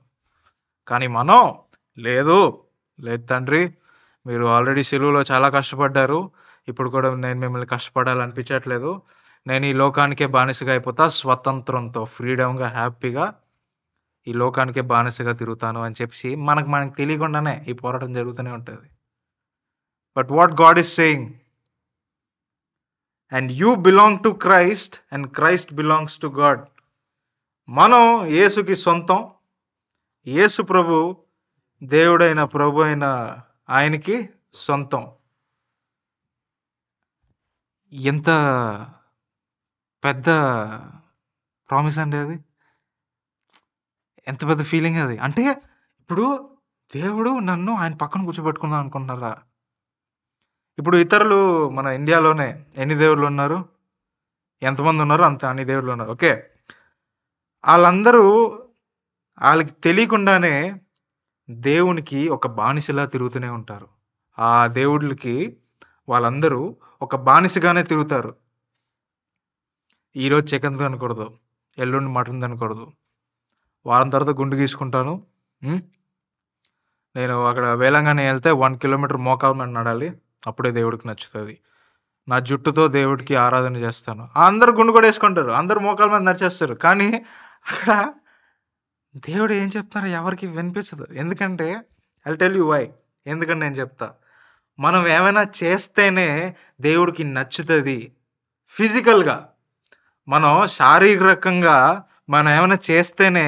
కానీ మనం లేదు తండ్రి, మీరు ఆల్రెడీ సెలవులో చాలా కష్టపడ్డారు, ఇప్పుడు కూడా నేను మిమ్మల్ని కష్టపడాలనిపించట్లేదు, నేను ఈ లోకానికే బానిసగా అయిపోతా, స్వతంత్రంతో ఫ్రీడమ్గా హ్యాపీగా ఈ లోకానికే బానిసగా తిరుగుతాను అని చెప్పి మనకు తెలియకుండానే ఈ పోరాటం జరుగుతూనే ఉంటుంది. But what God is saying, and you belong to Christ and Christ belongs to God. మనం యేసుకి సొంతం, యేసు ప్రభు దేవుడైన ప్రభు అయిన ఆయనకి సొంతం. ఎంత పెద్ద ప్రామిస్ అండి అది, ఎంత పెద్ద ఫీలింగ్ అది. అంటే ఇప్పుడు దేవుడు నన్ను ఆయన పక్కన కూర్చోబెట్టుకుందాం అనుకుంటున్నారా? ఇప్పుడు ఇతరులు మన ఇండియాలోనే ఎన్ని దేవుళ్ళు ఉన్నారు, ఎంతమంది ఉన్నారు, అన్ని దేవుళ్ళు ఉన్నారు. ఓకే, వాళ్ళందరూ వాళ్ళకి తెలియకుండానే దేవునికి ఒక బానిసలా తిరుగుతూనే ఉంటారు. ఆ దేవుళ్ళకి వాళ్ళందరూ ఒక బానిసగానే తిరుగుతారు. ఈరోజు చికెన్ తినకూడదు, ఎల్లుండి మటన్ తినకూడదు, వారం తర్వాత గుండు గీసుకుంటాను, నేను అక్కడ వేలంగానే వెళ్తే 1 కిలోమీటర్ మోకాలు మీద నడాలి, అప్పుడే దేవుడికి నచ్చుతుంది, నా జుట్టుతో దేవుడికి ఆరాధన చేస్తాను. అందరు గుండు కూడా వేసుకుంటారు, అందరు మోకాల మీద నడిచేస్తారు. కానీ అక్కడ దేవుడు ఏం చెప్తారో ఎవరికి వినిపించదు. ఎందుకంటే ఐ టెల్ యూ వై. ఎందుకంటే నేను చెప్తా, మనం ఏమైనా చేస్తేనే దేవుడికి నచ్చుతుంది. ఫిజికల్గా మనం శారీరకంగా మనం ఏమైనా చేస్తేనే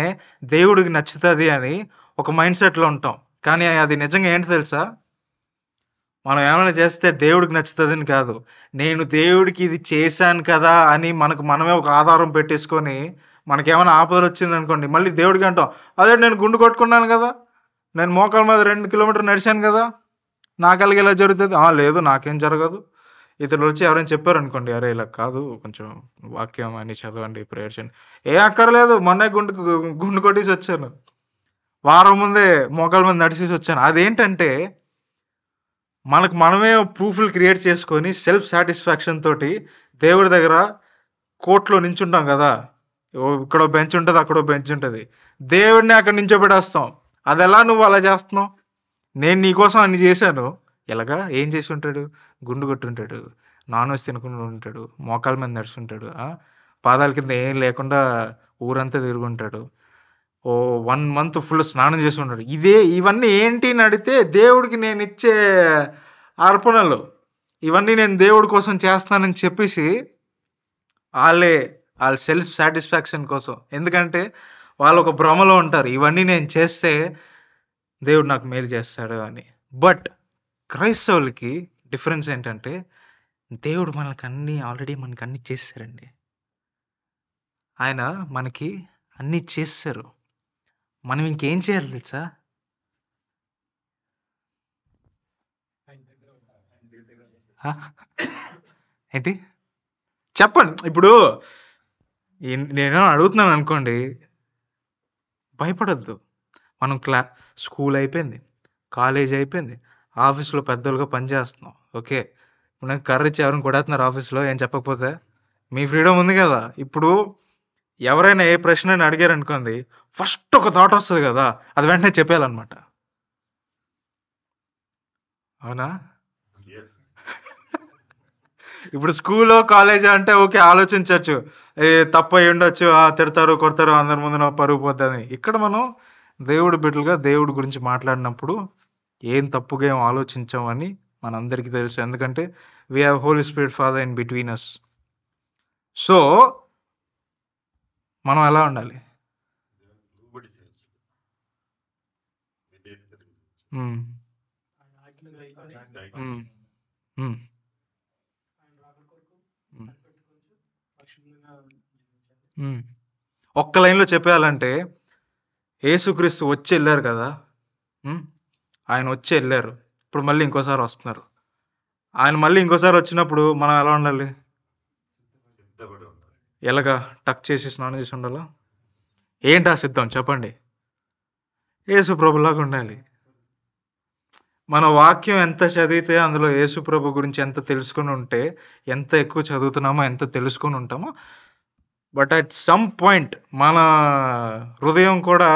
దేవుడికి నచ్చుతుంది అని ఒక మైండ్ సెట్లో ఉంటాం. కానీ అది నిజంగా ఏంటి తెలుసా, మనం ఏమైనా చేస్తే దేవుడికి నచ్చుతుందని కాదు, నేను దేవుడికి ఇది చేశాను కదా అని మనమే ఒక ఆధారం పెట్టేసుకొని మనకేమైనా ఆపదలు వచ్చింది అనుకోండి, మళ్ళీ దేవుడికి అంటాం, అదే నేను గుండు కొట్టుకున్నాను కదా, నేను మోకాల మీద 2 కిలోమీటర్లు నడిచాను కదా, నాకు అలాగే ఇలా జరుగుతుంది. లేదు నాకేం జరగదు. ఇతరులు వచ్చి ఎవరైనా చెప్పారు అనుకోండి, అరే ఇలా కాదు, కొంచెం వాక్యం అని చదవండి, ప్రేయర్ చేయండి, ఏ అక్కర్లేదు, మొన్నే గుండు కొట్టేసి వచ్చాను, వారం ముందే మోకాల మీద నడిచేసి వచ్చాను. అదేంటంటే మనమే ప్రూఫ్లు క్రియేట్ చేసుకొని సెల్ఫ్ సాటిస్ఫాక్షన్ తోటి దేవుడి దగ్గర కోర్టులో నించుంటాం కదా, ఇక్కడ బెంచ్ ఉంటుంది, అక్కడ బెంచ్ ఉంటుంది, దేవుడిని అక్కడ నించోబెట్టేస్తాం. అది ఎలా నువ్వు అలా చేస్తున్నావు? నేను నీకోసం అన్ని చేశాను. ఎలాగా? ఏం చేసి ఉంటాడు? గుండు కొట్టుంటాడు, నాన్ వెజ్ తినకుండా ఉంటాడు, మోకాల మీద నడుచుంటాడు, పాదాల కింద ఏం లేకుండా ఊరంతా తిరుగుంటాడు, 1 మంత్ ఫుల్ స్నానం చేసి ఉంటాడు. ఇవన్నీ ఏంటి అని అడిగితే దేవుడికి నేను ఇచ్చే అర్పణలు, ఇవన్నీ నేను దేవుడి కోసం చేస్తానని చెప్పేసి వాళ్ళ సెల్ఫ్ సాటిస్ఫాక్షన్ కోసం. ఎందుకంటే వాళ్ళు ఒక భ్రమలో ఉంటారు, ఇవన్నీ నేను చేస్తే దేవుడు నాకు మేలు చేస్తాడు అని. బట్ క్రైస్తవులకి డిఫరెన్స్ ఏంటంటే, దేవుడు ఆల్రెడీ మనకి అన్నీ చేశారండి. ఆయన మనకి అన్నీ చేశారు. మనం ఇంకేం చేయాలి తెలుసా? ఏంటి చెప్పండి. ఇప్పుడు నేను అడుగుతున్నాను అనుకోండి, భయపడొద్దు. మనం స్కూల్ అయిపోయింది, కాలేజ్ అయిపోయింది, ఆఫీస్‌లో పెద్దోళ్ళుగా పనిచేస్తున్నాం. ఓకే. ఇప్పుడు నాకు కర్రిచ్చి ఎవరైనా కొడేస్తున్నారు ఆఫీస్‌లో ఏం చెప్పకపోతే? మీ ఫ్రీడమ్ ఉంది గదా! ఇప్పుడు ఎవరైనా ఏ ప్రశ్నైనా అడిగారనుకోండి, ఫస్ట్ ఒక థాట్ వస్తది గదా! అది వెంటనే చెప్పేయాలన్నమాట. అవునా? ఇప్పుడు స్కూలో, కాలేజో అంటే ఓకే. ఆలోచించొచ్చు. తప్పయ్యుండొచ్చు. తిడతారు, కొడతారు, అందరి ముందు నా పరువు పోద్దని. ఇక్కడ మనం దేవుడి బిడ్డలుగా దేవుడి గురించి మాట్లాడినప్పుడు ఏం తప్పుగా ఏం ఆలోచించమని మనందరికీ తెలుసు. ఎందుకంటే we have Holy Spirit father in between us. So, మనం ఎలా ఉండాలి? హ్మ్. ఆయన ఆజ్ఞలు గైకొని హ్మ్. హ్మ్. ఆయన రాకడ కొరకు హ్మ్. కనిపెట్టుకొనుచు పరిశుద్ధంగా జీవించాలి. హ్మ్. ఒక్క లైన్‌లో చెప్పేయాలంటే యేసుక్రీస్తు వచ్చెళ్లారు కదా! హ్మ్. ఆయన వచ్చెళ్లారు. ఇప్పుడు మళ్ళీ ఇంకోసారి వస్తున్నారు. ఆయన మళ్ళీ ఇంకోసారి వచ్చినప్పుడు మనం ఎలా ఉండాలి? ఎలాగా? టక్ చేసి స్నానం చేసి ఉండాలా? ఏంటా సిద్ధం చెప్పండి? యేసు ప్రభులాగా ఉండాలి. మన వాక్యం ఎంత చదివితే అందులో యేసు ప్రభు గురించి ఎంత తెలుసుకొని ఉంటే, ఎంత ఎక్కువ చదువుతున్నామో, ఎంత తెలుసుకొని ఉంటామో, బట్ అట్ సమ్ పాయింట్ మన హృదయం కూడా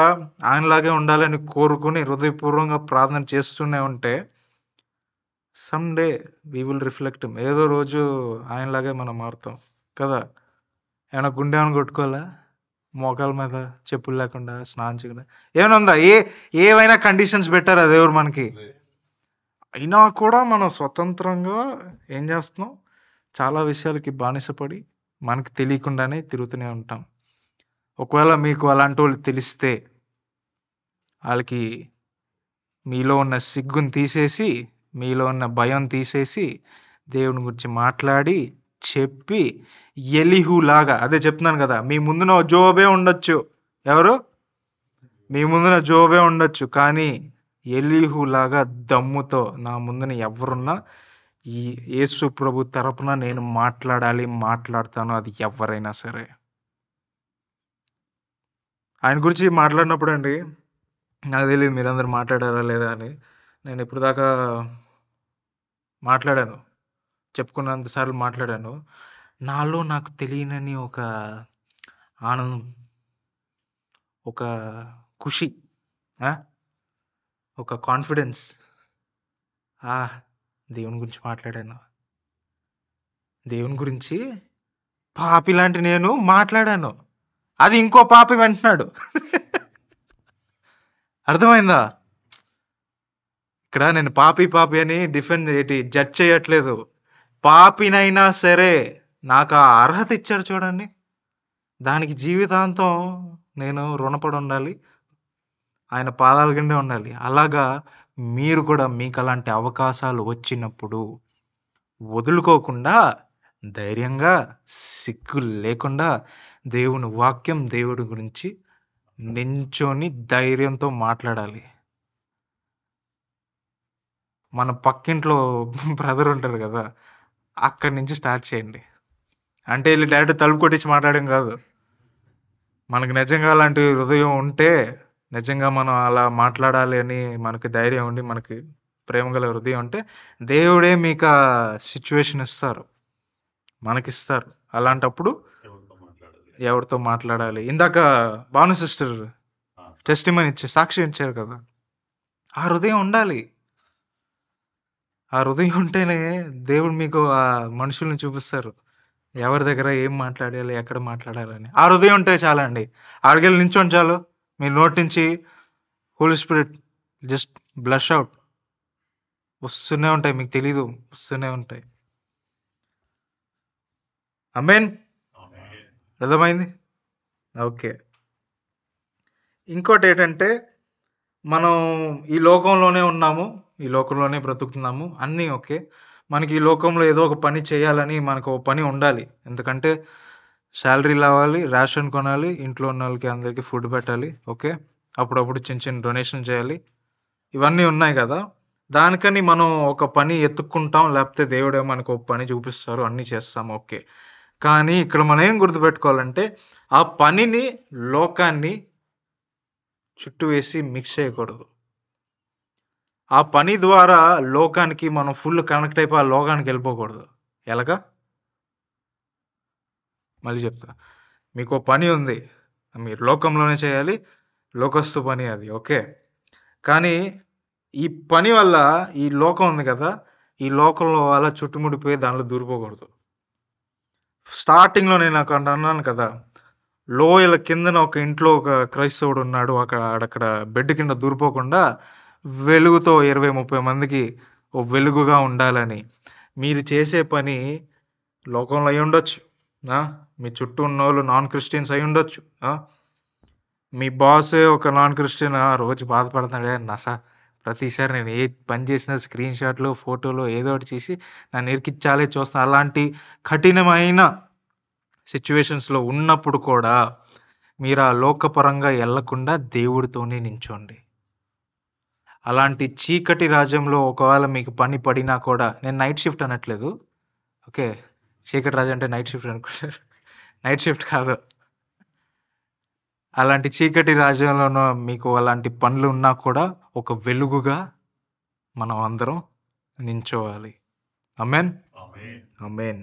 ఆయనలాగే ఉండాలని కోరుకొని హృదయపూర్వకంగా ప్రార్థన చేస్తూనే ఉంటే some day we will reflect him. ఏదో రోజు ఆయనలాగే మనం మారుతాం కదా! ఏమైనా గుండె ఏమైనా కొట్టుకోవాలా? మోకాళ్ళ మీద చెప్పులు లేకుండా స్నానం చేయకుండా ఏమైనా ఉందా? ఏవైనా కండిషన్స్ పెట్టారా దేవుడు మనకి? అయినా కూడా మనం స్వతంత్రంగా ఏం చేస్తున్నాం? చాలా విషయాలకి బానిసపడి మనకు తెలియకుండానే తిరుగుతూనే ఉంటాం. ఒకవేళ మీకు అలాంటోళ్ళు తెలిస్తే ఆళ్ళకి మీలో ఉన్న సిగ్గుని తీసేసి, మీలో ఉన్న భయం తీసేసి, దేవుని గురించి మాట్లాడి, చెప్పి ఎలీహులాగా అదే చెప్తున్నాను గదా! మీ ముందున జోబే ఉండొచ్చు. ఎవరు? మీ ముందున జోబే ఉండొచ్చు. కానీ ఎలీహులాగా దమ్ముతో నా ముందున ఎవ్వరున్నా ఈ యేసు ప్రభు తరపున నేను మాట్లాడాలి, మాట్లాడతాను. అది ఎవ్వరైనా సరే. ఆయన గురించి మాట్లాడినప్పుడండి నాకు తెలీదు మీరందరూ మాట్లాడారా లేదా అని. నేను ఇప్పటిదాకా మాట్లాడాను. చెప్పుకున్నంత సార్లు మాట్లాడాను. నాలో నాకు తెలియనని ఒక ఆనందం, ఒక ఖుషి, ఆ! ఒక కాన్ఫిడెన్స్. దేవుని గురించి మాట్లాడాను. దేవుని గురించి పాపిలాంటి నేను మాట్లాడాను. అది ఇంకో పాపి వింటున్నాడు. అర్థమైందా? ఇక్కడ నేను పాపి అని జడ్జ్ చేయట్లేదు. పాపినైనా సరే నాకు ఆ అర్హత ఇచ్చారు చూడండి. దానికి జీవితాంతం నేను రుణపడి ఉండాలి. ఆయన పాదాల కిందే ఉండాలి. అలాగా మీరు కూడా మీకు అలాంటి అవకాశాలు వచ్చినప్పుడు వదులుకోకుండా ధైర్యంగా, సిగ్గు లేకుండా దేవుని వాక్యం, దేవుడి గురించి నించొని ధైర్యంతో మాట్లాడాలి. మన పక్కింట్లో బ్రదర్ ఉంటారు కదా! అక్కడి నుంచి స్టార్ట్ చేయండి. అంటే ఈళ్ళు డైరెక్ట్ తలుపు కొట్టేసి మాట్లాడడం కాదు. మనకు నిజంగా అలాంటి హృదయం ఉంటే, నిజంగా మనం అలా మాట్లాడాలి అని మనకి ధైర్యం ఉండి, మనకి ప్రేమ గల హృదయం ఉంటే, దేవుడే మీకు ఆ సిట్యుయేషన్ ఇస్తారు. మనకిస్తారు. అలాంటప్పుడు ఎవరితో మాట్లాడాలి? ఇందాక భాను సిస్టర్ టెస్టిమనీ సాక్ష్యం ఇచ్చారు కదా! ఆ హృదయం ఉండాలి. ఆ హృదయం ఉంటేనే దేవుడు మీకు ఆ మనుషుల్ని చూపిస్తారు. ఎవరి దగ్గర ఏం మాట్లాడాలి? ఎక్కడ మాట్లాడాలని. ఆ హృదయం ఉంటే చాలండి. ఆడికెళ్ళి నించోండి చాలు. మీ నోటి నుంచి Holy Spirit just blush out వస్తూనే ఉంటాయి. మీకు తెలీదు. వస్తూనే ఉంటాయి. ఆమేన్. అర్థమైంది? ఓకే. ఇంకోటేటంటే మనం ఈ లోకంలోనే ఉన్నాము. ఈ లోకంలోనే బ్రతుకుతున్నాము. అన్నీ ఓకే. మనకి ఈ లోకంలో ఏదో ఒక పని చేయాలని మనకు ఓ పని ఉండాలి. ఎందుకంటే సాలరీ రావాలి, రేషన్ కొనాలి, ఇంట్లో ఉన్నోళ్ళకి అందరికి ఫుడ్ పెట్టాలి. ఓకే. అప్పుడప్పుడు చిన్న చిన్న డొనేషన్ చేయాలి. ఇవన్నీ ఉన్నాయి గదా! దానికని మనం ఒక పని ఎతుక్కుంటాం. లేపోతే దేవుడే మనకు ఒక పని చూపిస్తారు. అన్నీ చేస్తాం. ఓకే. కానీ ఇక్కడ మనం ఏం గుర్తుపెట్టుకోవాలంటే ఆ పనిని, లోకాన్ని చుట్టూ వేసి మిక్స్ చేయకూడదు. ఆ పని ద్వారా లోకానికి మనం ఫుల్ కనెక్ట్ అయిపోయి ఆ లోకానికి వెళ్ళిపోకూడదు. ఎలాగా? మళ్ళీ చెప్తా. మీకు పని ఉంది, మీరు లోకంలోనే చేయాలి, లోకస్తు పని అది, ఓకే. కానీ ఈ పని వల్ల ఈ లోకం ఉంది కదా, ఈ లోకంలో అలా చుట్టుముడిపోయి దానిలో దూరిపోకూడదు. స్టార్టింగ్లో నేను అక్కడ అన్నాను కదా, లోయల కిందన ఒక ఇంట్లో ఒక క్రైస్తవుడు ఉన్నాడు, అక్కడ బెడ్ కింద దూరిపోకుండా వెలుగుతో 20-30 మందికి ఓ వెలుగుగా ఉండాలని. మీరు చేసే పని లోకంలో అయి ఉండొచ్చు, మీ చుట్టూ ఉన్న వాళ్ళు నాన్ క్రిస్టియన్స్ అయి ఉండొచ్చు, మీ బాసే ఒక నాన్ క్రిస్టియన్, రోజు బాధపడుతున్నాడే నస, ప్రతిసారి నేను ఏ పని చేసినా స్క్రీన్ షాట్లు, ఫోటోలు ఏదో ఒకటి చేసి నన్ను ఇరికిచ్చాలే చూస్తాను. అలాంటి కఠినమైన సిచ్యువేషన్స్లో ఉన్నప్పుడు కూడా మీరు ఆ లోకపరంగా వెళ్లకుండా దేవుడితోనే నించోండి. అలాంటి చీకటి రాజ్యంలో ఒకవేళ మీకు పని పడినా కూడా, నేను నైట్ షిఫ్ట్ అనట్లేదు, ఓకే. చీకటి రాజ్యం అంటే నైట్ షిఫ్ట్ అనుకుంటారు, నైట్ షిఫ్ట్ కాదు. అలాంటి చీకటి రాజ్యంలోనూ మీకు అలాంటి పనులు ఉన్నా కూడా ఒక వెలుగుగా మనం అందరం నించోవాలి. ఆమేన్. ఆమేన్. ఆమేన్.